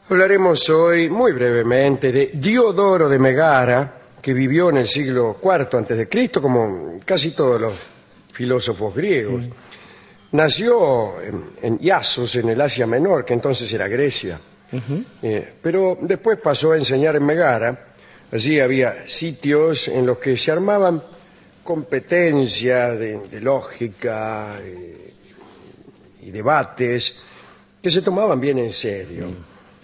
Hablaremos hoy muy brevemente de Diodoro de Megara, que vivió en el siglo IV antes de Cristo, como casi todos los filósofos griegos. Nació en Iasos, en el Asia Menor, que entonces era Grecia. Pero después pasó a enseñar en Megara. Allí había sitios en los que se armaban competencias de lógica y debates que se tomaban bien en serio.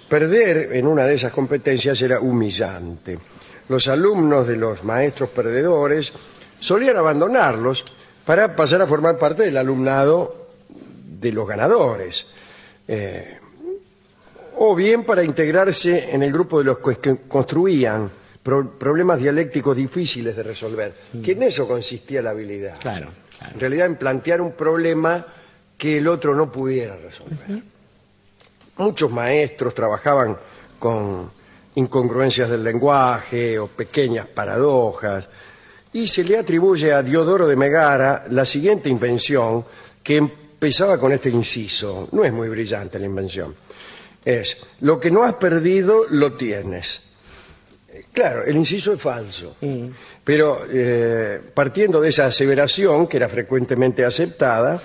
Perder en una de esas competencias era humillante. Los alumnos de los maestros perdedores solían abandonarlos para pasar a formar parte del alumnado de los ganadores, o bien para integrarse en el grupo de los que construían problemas dialécticos difíciles de resolver, que en eso consistía la habilidad. Claro. En realidad, en plantear un problema que el otro no pudiera resolver. Muchos maestros trabajaban con incongruencias del lenguaje o pequeñas paradojas, y se le atribuye a Diodoro de Megara la siguiente invención, que empezaba con este inciso. No es muy brillante la invención. Es: lo que no has perdido, lo tienes. Claro, el inciso es falso, pero partiendo de esa aseveración, que era frecuentemente aceptada,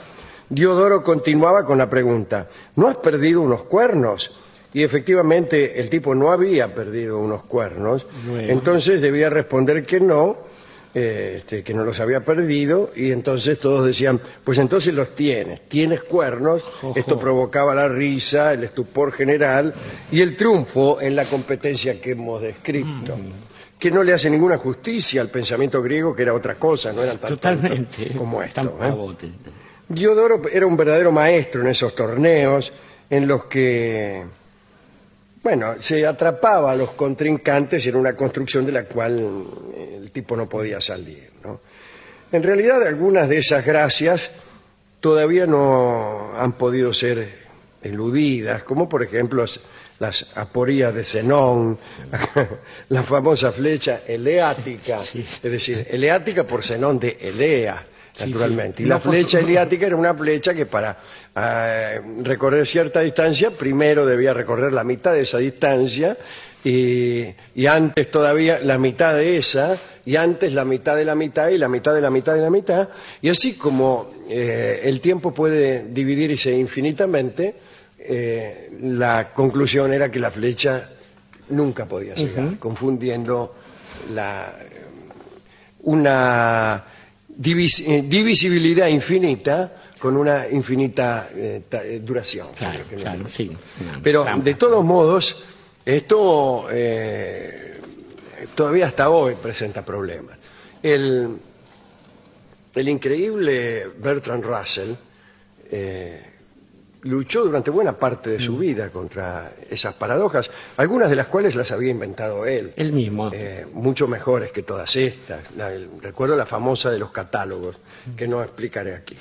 Diodoro continuaba con la pregunta: ¿no has perdido unos cuernos? Y efectivamente el tipo no había perdido unos cuernos. Bueno. Entonces debía responder que no los había perdido, y entonces todos decían: pues entonces los tienes cuernos. Esto provocaba la risa, el estupor general y el triunfo en la competencia que hemos descrito. Que no le hace ninguna justicia al pensamiento griego, que era otra cosa, no eran tan tontos como esto. Diodoro era un verdadero maestro en esos torneos en los que, se atrapaba a los contrincantes en una construcción de la cual el tipo no podía salir, ¿no? En realidad, algunas de esas gracias todavía no han podido ser eludidas, como por ejemplo las aporías de Zenón, la famosa flecha eleática, es decir, eleática por Zenón de Elea, naturalmente. Y la flecha eleática era una flecha que para recorrer cierta distancia, primero debía recorrer la mitad de esa distancia, y antes todavía la mitad de esa, y antes la mitad de la mitad, y la mitad de la mitad de la mitad, y así como el tiempo puede dividirse infinitamente, la conclusión era que la flecha nunca podía llegar, confundiendo una divisibilidad infinita con una infinita duración. Claro, sí. Pero de todos modos, esto todavía hasta hoy presenta problemas. El increíble Bertrand Russell luchó durante buena parte de su vida contra esas paradojas, algunas de las cuales las había inventado él. Él mismo. Mucho mejores que todas estas. Recuerdo la famosa de los catálogos, que no explicaré aquí.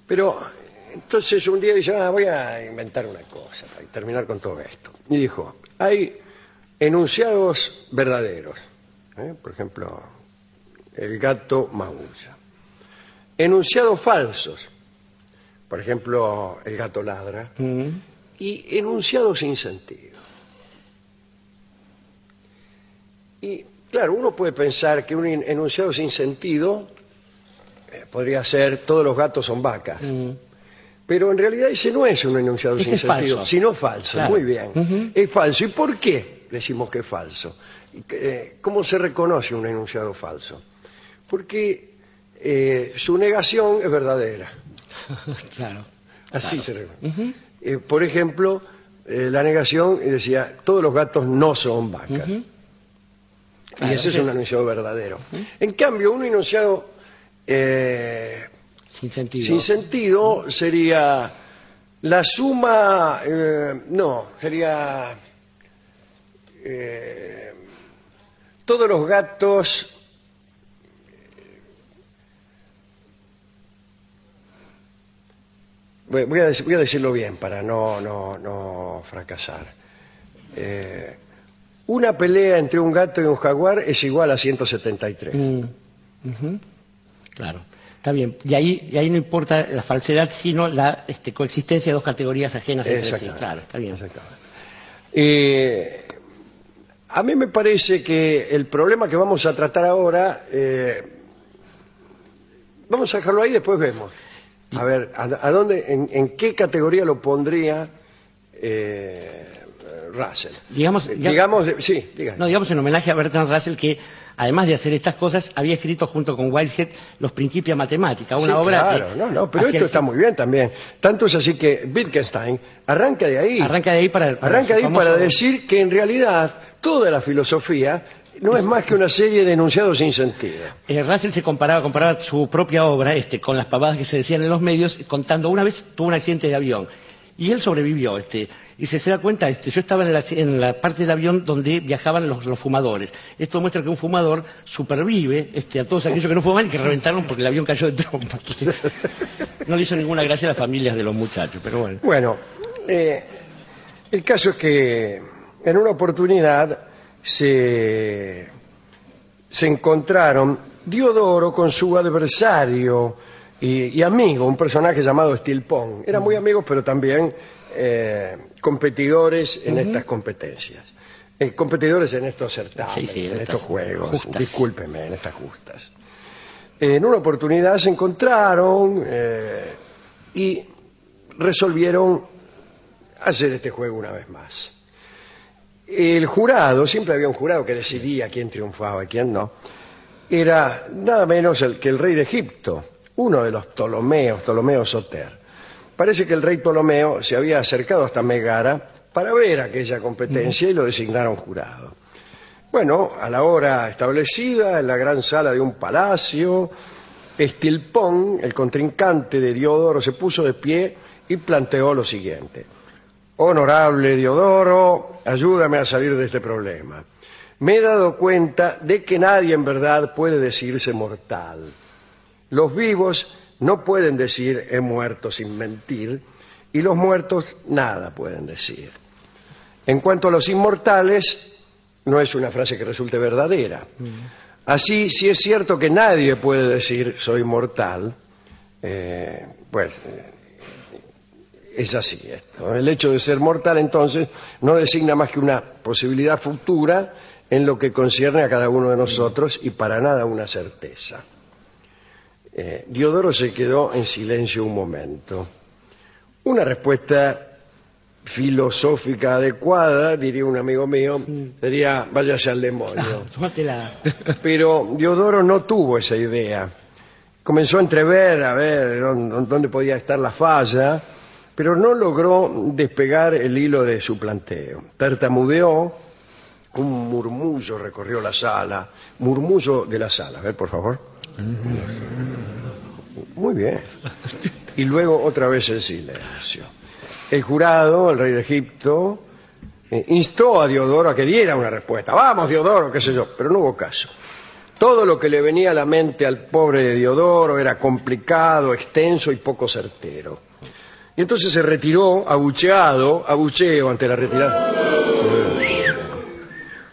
Pero entonces un día dice: voy a inventar una cosa para terminar con todo esto. Y dijo: hay enunciados verdaderos. Por ejemplo, el gato maulla. Enunciados falsos. Por ejemplo, el gato ladra. Y enunciados sin sentido. Y claro, uno puede pensar que un enunciado sin sentido podría ser: todos los gatos son vacas. Pero en realidad ese no es un enunciado sin sentido, falso, sino falso. Claro. Muy bien. Es falso. ¿Y por qué decimos que es falso? ¿Cómo se reconoce un enunciado falso? Porque su negación es verdadera. Claro. Así se reconoce. Por ejemplo, la negación decía: todos los gatos no son vacas. Claro, y ese es un enunciado verdadero. En cambio, un enunciado sin sentido sería la suma, sería todos los gatos voy a decirlo bien para no fracasar. Una pelea entre un gato y un jaguar es igual a 173. Claro. Está bien. Y ahí no importa la falsedad, sino la coexistencia de dos categorías ajenas entre sí. Exactamente. Claro, está bien. Exactamente. A mí me parece que el problema que vamos a tratar ahora, vamos a dejarlo ahí y después vemos. A ver, ¿a dónde, en qué categoría lo pondría Russell? Digamos, sí, dígame. No, digamos en homenaje a Bertrand Russell, que además de hacer estas cosas, había escrito junto con Whitehead Los Principia Mathematica, una Sí, obra claro, que pero esto está muy bien también. Tanto es así que Wittgenstein arranca de ahí. Arranca de ahí para decir que en realidad toda la filosofía no es más que una serie de enunciados sin sentido. Russell se comparaba su propia obra con las pavadas que se decían en los medios, contando una vez tuvo un accidente de avión y él sobrevivió. Y se da cuenta, yo estaba en la parte del avión donde viajaban los fumadores. Esto muestra que un fumador supervive a todos aquellos que no fuman y que reventaron porque el avión cayó de trompa. No le hizo ninguna gracia a las familias de los muchachos, pero bueno. Bueno, el caso es que en una oportunidad se encontraron Diodoro con su adversario y amigo, un personaje llamado Stilpon. Eran muy amigos, pero también competidores en estas competencias. Competidores en estos certámenes, sí, en estos juegos. Justas. Discúlpeme, en estas justas. En una oportunidad se encontraron y resolvieron hacer este juego una vez más. El jurado, siempre había un jurado que decidía quién triunfaba y quién no, era nada menos que el rey de Egipto, uno de los Ptolomeos, Ptolomeo Soter. Parece que el rey Ptolomeo se había acercado hasta Megara para ver aquella competencia y lo designaron jurado. Bueno, a la hora establecida, en la gran sala de un palacio, Stilpon, el contrincante de Diodoro, se puso de pie y planteó lo siguiente. Honorable Diodoro, ayúdame a salir de este problema. Me he dado cuenta de que nadie en verdad puede decirse mortal. Los vivos no pueden decir he muerto sin mentir y los muertos nada pueden decir. En cuanto a los inmortales, no es una frase que resulte verdadera. Así, si es cierto que nadie puede decir soy mortal, pues es así esto. El hecho de ser mortal, entonces, no designa más que una posibilidad futura en lo que concierne a cada uno de nosotros y para nada una certeza. Diodoro se quedó en silencio un momento. Una respuesta filosófica adecuada, diría un amigo mío, sería váyase al demonio. Pero Diodoro no tuvo esa idea. Comenzó a entrever, a ver dónde podía estar la falla, pero no logró despegar el hilo de su planteo. Tartamudeó, un murmullo recorrió la sala, murmullo de la sala, a ver, por favor. Muy bien. Y luego otra vez el silencio. El jurado, el rey de Egipto, instó a Diodoro a que diera una respuesta. Vamos, Diodoro, qué sé yo, pero no hubo caso. Todo lo que le venía a la mente al pobre Diodoro era complicado, extenso y poco certero. Y entonces se retiró, abucheo ante la retirada.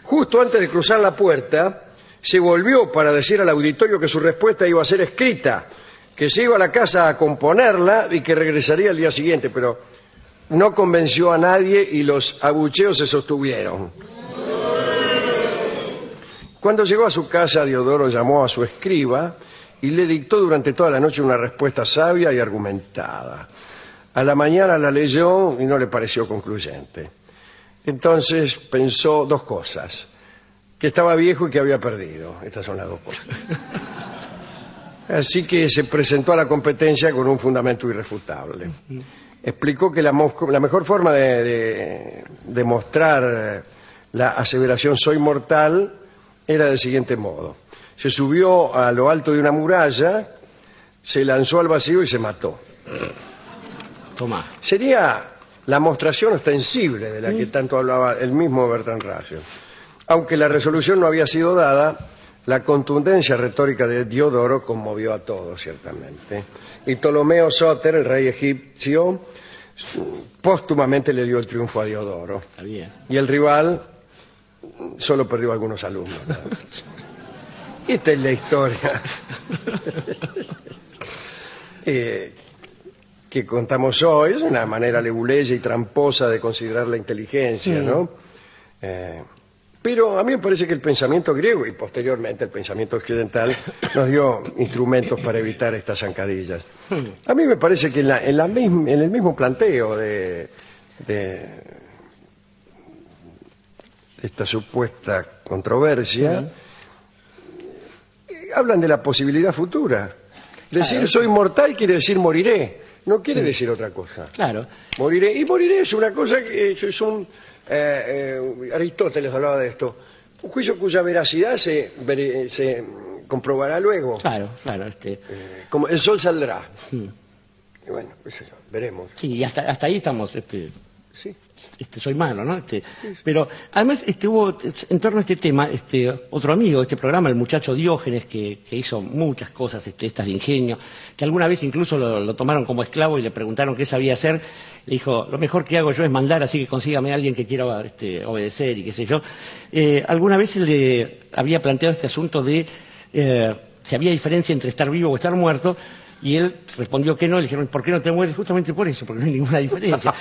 Justo antes de cruzar la puerta, se volvió para decir al auditorio que su respuesta iba a ser escrita, que se iba a la casa a componerla y que regresaría al día siguiente, pero no convenció a nadie y los abucheos se sostuvieron. Cuando llegó a su casa, Diodoro llamó a su escriba y le dictó durante toda la noche una respuesta sabia y argumentada. A la mañana la leyó y no le pareció concluyente. Entonces pensó dos cosas: que estaba viejo y que había perdido. Estas son las dos cosas. Así que se presentó a la competencia con un fundamento irrefutable. Explicó que la mejor forma de demostrar la aseveración soy mortal era del siguiente modo. Se subió a lo alto de una muralla, se lanzó al vacío y se mató. Toma. Sería la mostración ostensible de la que tanto hablaba el mismo Bertrand Russell. Aunque la resolución no había sido dada, la contundencia retórica de Diodoro conmovió a todos, ciertamente. Y Ptolomeo Soter, el rey egipcio, póstumamente le dio el triunfo a Diodoro. Está bien. Y el rival solo perdió algunos alumnos. Esta es la historia que contamos hoy. Es una manera leguleya y tramposa de considerar la inteligencia, ¿no? Pero a mí me parece que el pensamiento griego y posteriormente el pensamiento occidental nos dio instrumentos para evitar estas zancadillas. A mí me parece que en el mismo planteo de esta supuesta controversia, hablan de la posibilidad futura. Decir soy mortal quiere decir moriré, no quiere decir otra cosa. Claro. Moriré, y moriré es una cosa que es un... Aristóteles hablaba de esto, un juicio cuya veracidad se comprobará luego. Claro. Como el sol saldrá. Y bueno, pues eso, veremos. Sí, y hasta ahí estamos. Sí. Soy malo, ¿no? Pero además hubo en torno a este tema otro amigo de este programa, el muchacho Diógenes, que hizo muchas cosas estas de ingenio, que alguna vez incluso lo tomaron como esclavo y le preguntaron qué sabía hacer. Le dijo, lo mejor que hago yo es mandar, así que consígame a alguien que quiera obedecer y qué sé yo. Alguna vez le había planteado este asunto de si había diferencia entre estar vivo o estar muerto, y él respondió que no. Le dijeron, ¿por qué no te mueres? Justamente por eso, porque no hay ninguna diferencia.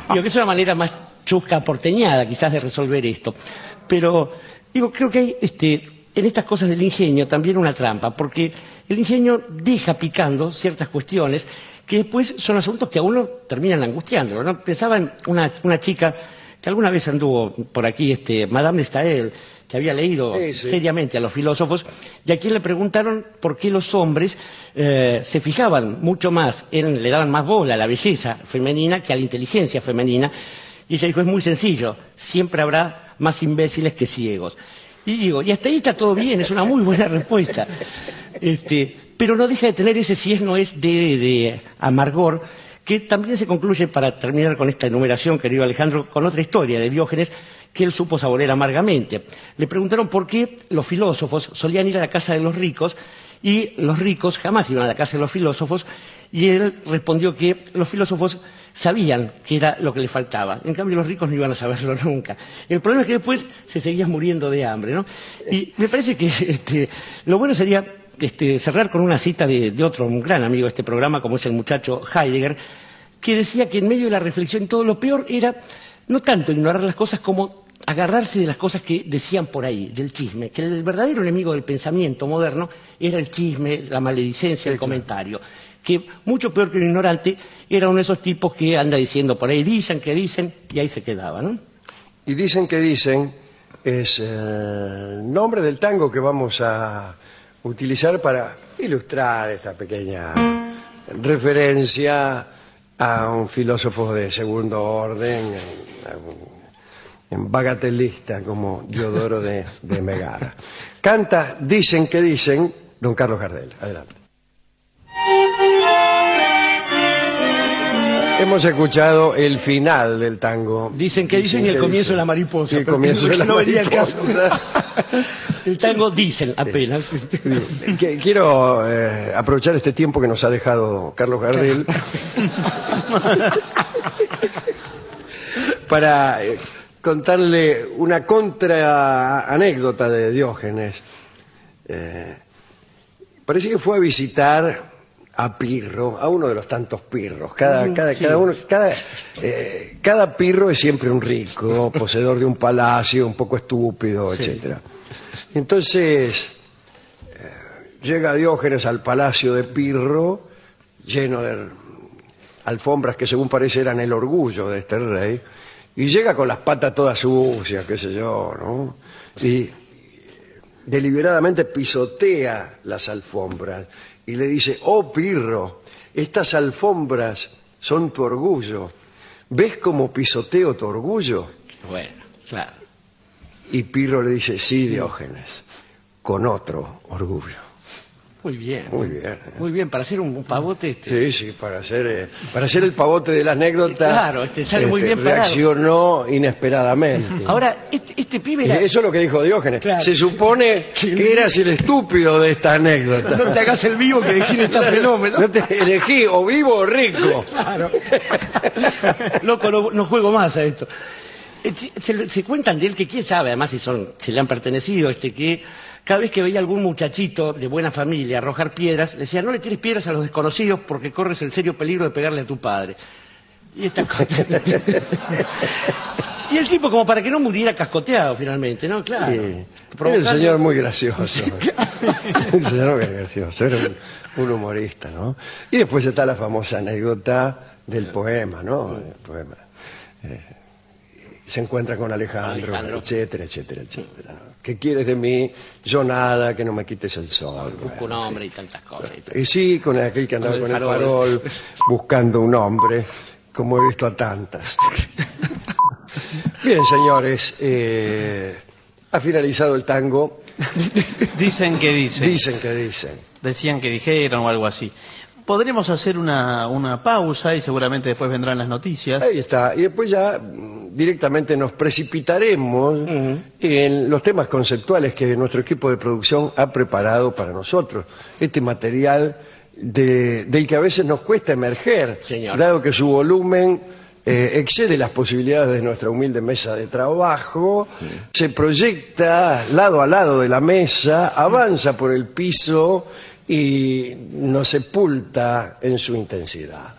Digo que es una manera más chusca, porteñada quizás de resolver esto. Pero digo, creo que hay en estas cosas del ingenio también una trampa, porque el ingenio deja picando ciertas cuestiones que después son asuntos que a uno terminan angustiándolo, ¿no? Pensaba en una chica que alguna vez anduvo por aquí, Madame de Staël, que había leído seriamente a los filósofos, y a quien le preguntaron por qué los hombres se fijaban mucho más le daban más bola a la belleza femenina que a la inteligencia femenina, y ella dijo, es muy sencillo, siempre habrá más imbéciles que ciegos. Y digo, y hasta ahí está todo bien, es una muy buena respuesta. Pero no deja de tener ese si es no es de amargor, que también se concluye, para terminar con esta enumeración, querido Alejandro, con otra historia de Diógenes que él supo saborear amargamente. Le preguntaron por qué los filósofos solían ir a la casa de los ricos y los ricos jamás iban a la casa de los filósofos, y él respondió que los filósofos sabían qué era lo que les faltaba, en cambio los ricos no iban a saberlo nunca. El problema es que después se seguían muriendo de hambre, ¿no? Y me parece que lo bueno sería cerrar con una cita de otro un gran amigo de este programa, como es el muchacho Heidegger, que decía que en medio de la reflexión todo lo peor era no tanto ignorar las cosas como agarrarse de las cosas que decían por ahí, del chisme, que el verdadero enemigo del pensamiento moderno era el chisme, la maledicencia, el comentario, que mucho peor que un ignorante era uno de esos tipos que anda diciendo por ahí, dicen que dicen, y ahí se quedaba, ¿no? Y dicen que dicen es el nombre del tango que vamos a utilizar para ilustrar esta pequeña referencia a un filósofo de segundo orden, en bagatelista como Diodoro de Megara. Canta Dicen que dicen, don Carlos Gardel. Adelante. Hemos escuchado el final del tango. Dicen que dicen y el comienzo de la mariposa. Sí, el comienzo de la mariposa. El tango dicen apenas. Quiero aprovechar este tiempo que nos ha dejado Carlos Gardel para contarle una anécdota de Diógenes. Parece que fue a visitar a Pirro, a uno de los tantos Pirros. Cada Pirro es siempre un rico, poseedor de un palacio, un poco estúpido, etcétera. Entonces llega Diógenes al palacio de Pirro, lleno de alfombras que según parece eran el orgullo de este rey, y llega con las patas todas sucias, qué sé yo, ¿no? Y deliberadamente pisotea las alfombras y le dice, oh Pirro, estas alfombras son tu orgullo. ¿Ves cómo pisoteo tu orgullo? Bueno, claro. Y Pirro le dice, sí, Diógenes, con otro orgullo. Muy bien. Muy bien. Muy bien, para hacer un pavote. Sí, para hacer el pavote de la anécdota. Claro, sale muy bien parado. Reaccionó inesperadamente. Ahora, este pibe era... Eso es lo que dijo Diógenes. Claro. Se supone que eras el estúpido de esta anécdota. No te hagas el vivo que elegí este fenómeno. No te elegí o vivo o rico. Claro. Loco, no juego más a esto. Se cuentan de él que quién sabe, además si le han pertenecido, que cada vez que veía algún muchachito de buena familia arrojar piedras, le decía, no le tires piedras a los desconocidos porque corres el serio peligro de pegarle a tu padre. Y esta cosa... Y el tipo, como para que no muriera cascoteado finalmente, ¿no? Claro. Sí. Era un señor muy gracioso. Un señor muy gracioso, era un humorista, ¿no? Y después está la famosa anécdota del poema, ¿no? El poema. Se encuentra con Alejandro, etcétera, etcétera, etcétera, ¿no? ¿Qué quieres de mí? Yo nada, que no me quites el sol. Busco un hombre y tantas cosas. Y sí, con aquel que andaba con el farol, buscando un hombre, como he visto a tantas. Bien, señores, ha finalizado el tango. Dicen que dicen. Dicen que dicen. Decían que dijeron o algo así. Podremos hacer una pausa y seguramente después vendrán las noticias. Ahí está. Y después ya directamente nos precipitaremos en los temas conceptuales que nuestro equipo de producción ha preparado para nosotros. Este material del que a veces nos cuesta emerger, Señor. Dado que su volumen excede las posibilidades de nuestra humilde mesa de trabajo, se proyecta lado a lado de la mesa, avanza por el piso y nos sepulta en su intensidad.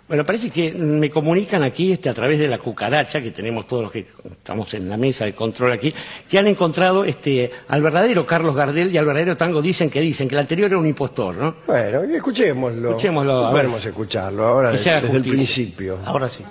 Bueno, parece que me comunican aquí a través de la cucaracha, que tenemos todos los que estamos en la mesa de control aquí, que han encontrado al verdadero Carlos Gardel y al verdadero tango. Dicen que el anterior era un impostor, ¿no? Bueno, y escuchémoslo. Escuchémoslo, a ver. Vamos a escucharlo ahora Que se haga desde el justicia. principio. Ahora sí.